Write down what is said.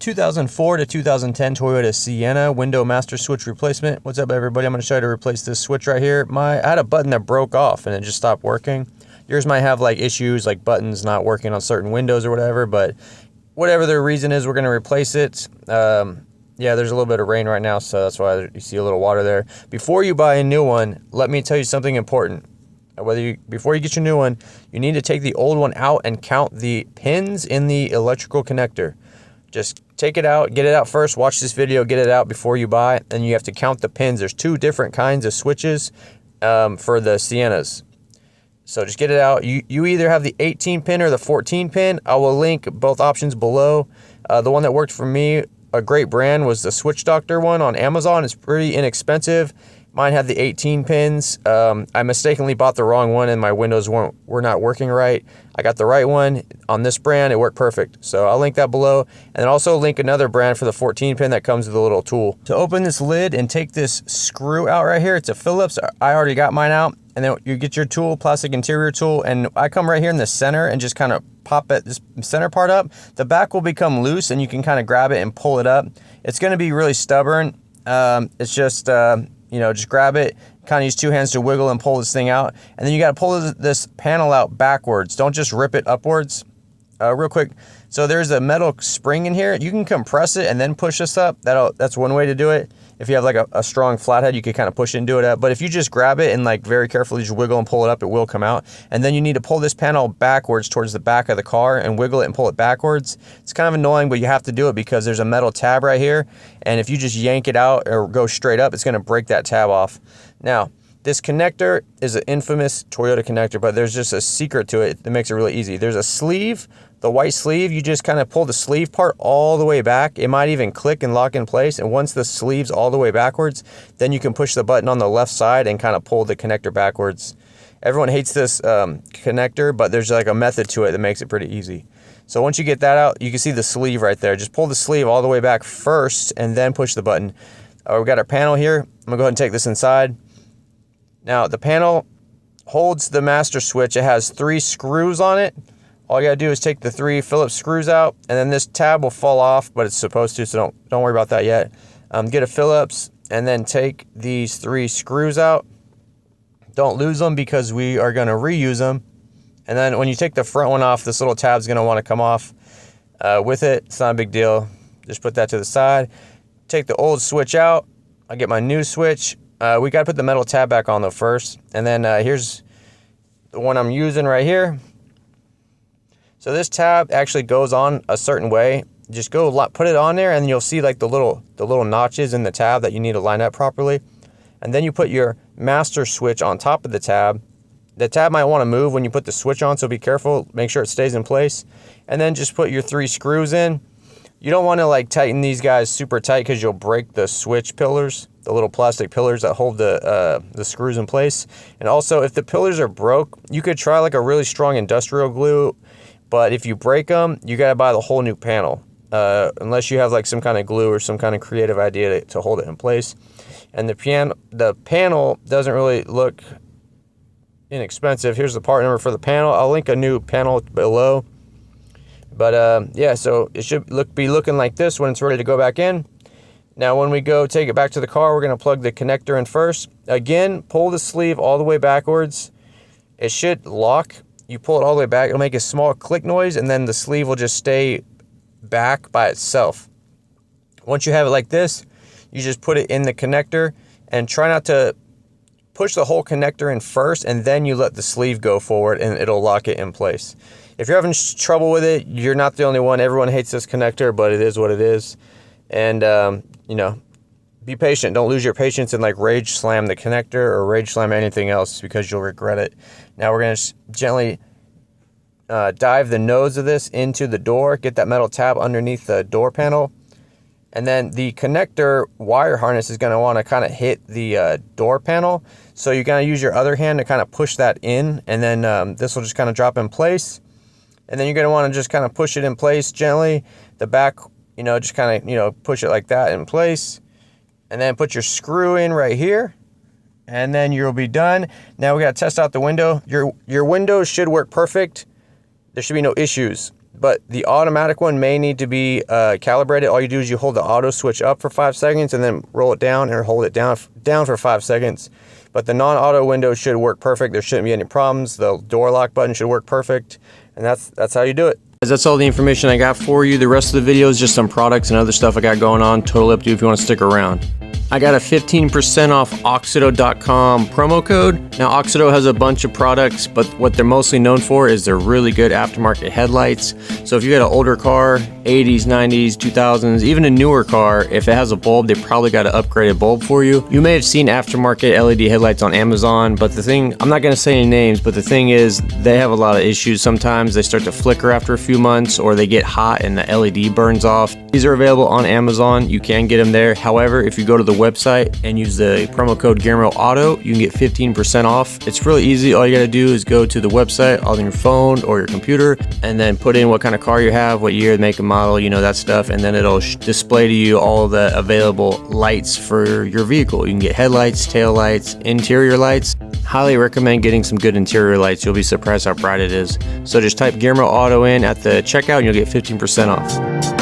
2004 to 2010 Toyota Sienna window master switch replacement. What's up, everybody? I'm going to show you how to replace this switch right here. I had a button that broke off and it just stopped working. Yours might have like issues like buttons not working on certain windows or whatever, but whatever the reason is, we're going to replace it. Yeah, there's a little bit of rain right now, so that's why you see a little water there. Before you buy a new one, let me tell you something important. Before you get your new one, you need to take the old one out and count the pins in the electrical connector. Just take it out, get it out first, watch this video, get it out before you buy, and you have to count the pins. There's two different kinds of switches for the Siennas. So just get it out. You either have the 18 pin or the 14 pin. I will link both options below. The one that worked for me, a great brand, was the Switch Doctor one on Amazon. It's pretty inexpensive. Mine had the 18 pins. I mistakenly bought the wrong one and my windows were not working right. I got the right one on this brand. It worked perfect. So I'll link that below, and also link another brand for the 14 pin that comes with a little tool. To open this lid and take this screw out right here, it's a Phillips. I already got mine out. And then you get your tool, plastic interior tool, and I come right here in the center and just kind of pop this center part up. The back will become loose and you can kind of grab it and pull it up. It's going to be really stubborn. It's just, just grab it, kind of use two hands to wiggle and pull this thing out. And then you got to pull this panel out backwards. Don't just rip it upwards. Real quick. So there's a metal spring in here. You can compress it and then push this up. That's one way to do it. If you have like a strong flathead, you can kind of push it and do it up. But if you just grab it and like very carefully just wiggle and pull it up, it will come out. And then you need to pull this panel backwards towards the back of the car and wiggle it and pull it backwards. It's kind of annoying, but you have to do it because there's a metal tab right here. And if you just yank it out or go straight up, it's going to break that tab off. Now, this connector is an infamous Toyota connector, but there's just a secret to it that makes it really easy. There's a sleeve, the white sleeve. You just kind of pull the sleeve part all the way back. It might even click and lock in place. And once the sleeve's all the way backwards, then you can push the button on the left side and kind of pull the connector backwards. Everyone hates this connector, but there's like a method to it that makes it pretty easy. So once you get that out, you can see the sleeve right there. Just pull the sleeve all the way back first and then push the button. We've got our panel here. I'm gonna go ahead and take this inside. Now the panel holds the master switch. It has 3 screws on it. All you gotta do is take the 3 Phillips screws out, and then this tab will fall off, but it's supposed to, so don't worry about that yet. Get a Phillips and then take these 3 screws out. Don't lose them because we are gonna reuse them. And then when you take the front one off, this little tab's gonna wanna come off with it. It's not a big deal. Just put that to the side. Take the old switch out. I'll get my new switch. We got to put the metal tab back on though first. And then here's the one I'm using right here. So this tab actually goes on a certain way. Just put it on there and you'll see like the little notches in the tab that you need to line up properly. And then you put your master switch on top of the tab. The tab might want to move when you put the switch on, so be careful. Make sure it stays in place. And then just put your 3 screws in. You don't want to like tighten these guys super tight because you'll break the switch pillars, the little plastic pillars that hold the screws in place. And also, if the pillars are broke, you could try like a really strong industrial glue, but if you break them, you got to buy the whole new panel, unless you have like some kind of glue or some kind of creative idea to hold it in place. And the panel doesn't really look inexpensive. Here's the part number for the panel. I'll link a new panel below. But yeah, so it should be looking like this when it's ready to go back in. Now when we go take it back to the car, we're going to plug the connector in first. Again, pull the sleeve all the way backwards. It should lock. You pull it all the way back, it'll make a small click noise, and then the sleeve will just stay back by itself. Once you have it like this, you just put it in the connector and try not to push the whole connector in first, and then you let the sleeve go forward and it'll lock it in place. If you're having trouble with it, you're not the only one. Everyone hates this connector, but it is what it is. And, be patient. Don't lose your patience and like rage slam the connector or rage slam anything else because you'll regret it. Now we're going to gently dive the nose of this into the door. Get that metal tab underneath the door panel. And then the connector wire harness is going to want to kind of hit the door panel. So you're going to use your other hand to kind of push that in. And then this will just kind of drop in place. And then you're going to want to just kind of push it in place gently. The back, just kind of, push it like that in place. And then put your screw in right here. And then you'll be done. Now we got to test out the window. Your window should work perfect. There should be no issues. but the automatic one may need to be calibrated. All you do is you hold the auto switch up for 5 seconds and then roll it down, or hold it down for 5 seconds. But the non-auto window should work perfect. There shouldn't be any problems. The door lock button should work perfect, and that's how you do it. That's all the information I got for you. The rest of the video is just some products and other stuff I got going on. Totally up to you if you want to stick around. I got a 15% off Oxido.com promo code. Now, Oxido has a bunch of products, but what they're mostly known for is they're really good aftermarket headlights. So if you got an older car, 80s, 90s, 2000s, even a newer car, if it has a bulb, they probably got an upgraded bulb for you. You may have seen aftermarket LED headlights on Amazon, but the thing, I'm not going to say any names, but the thing is, they have a lot of issues. Sometimes they start to flicker after a few months, or they get hot and the LED burns off. These are available on Amazon. You can get them there. However, if you go to the website and use the promo code GearmoAuto, you can get 15% off. It's really easy. All you got to do is go to the website on your phone or your computer and then put in what kind of car you have, what year, make and model, you know, that stuff, and then it'll display to you all of the available lights for your vehicle. You can get headlights, tail lights, interior lights. Highly recommend getting some good interior lights. You'll be surprised how bright it is. So just type GearmoAuto in at the checkout and you'll get 15% off.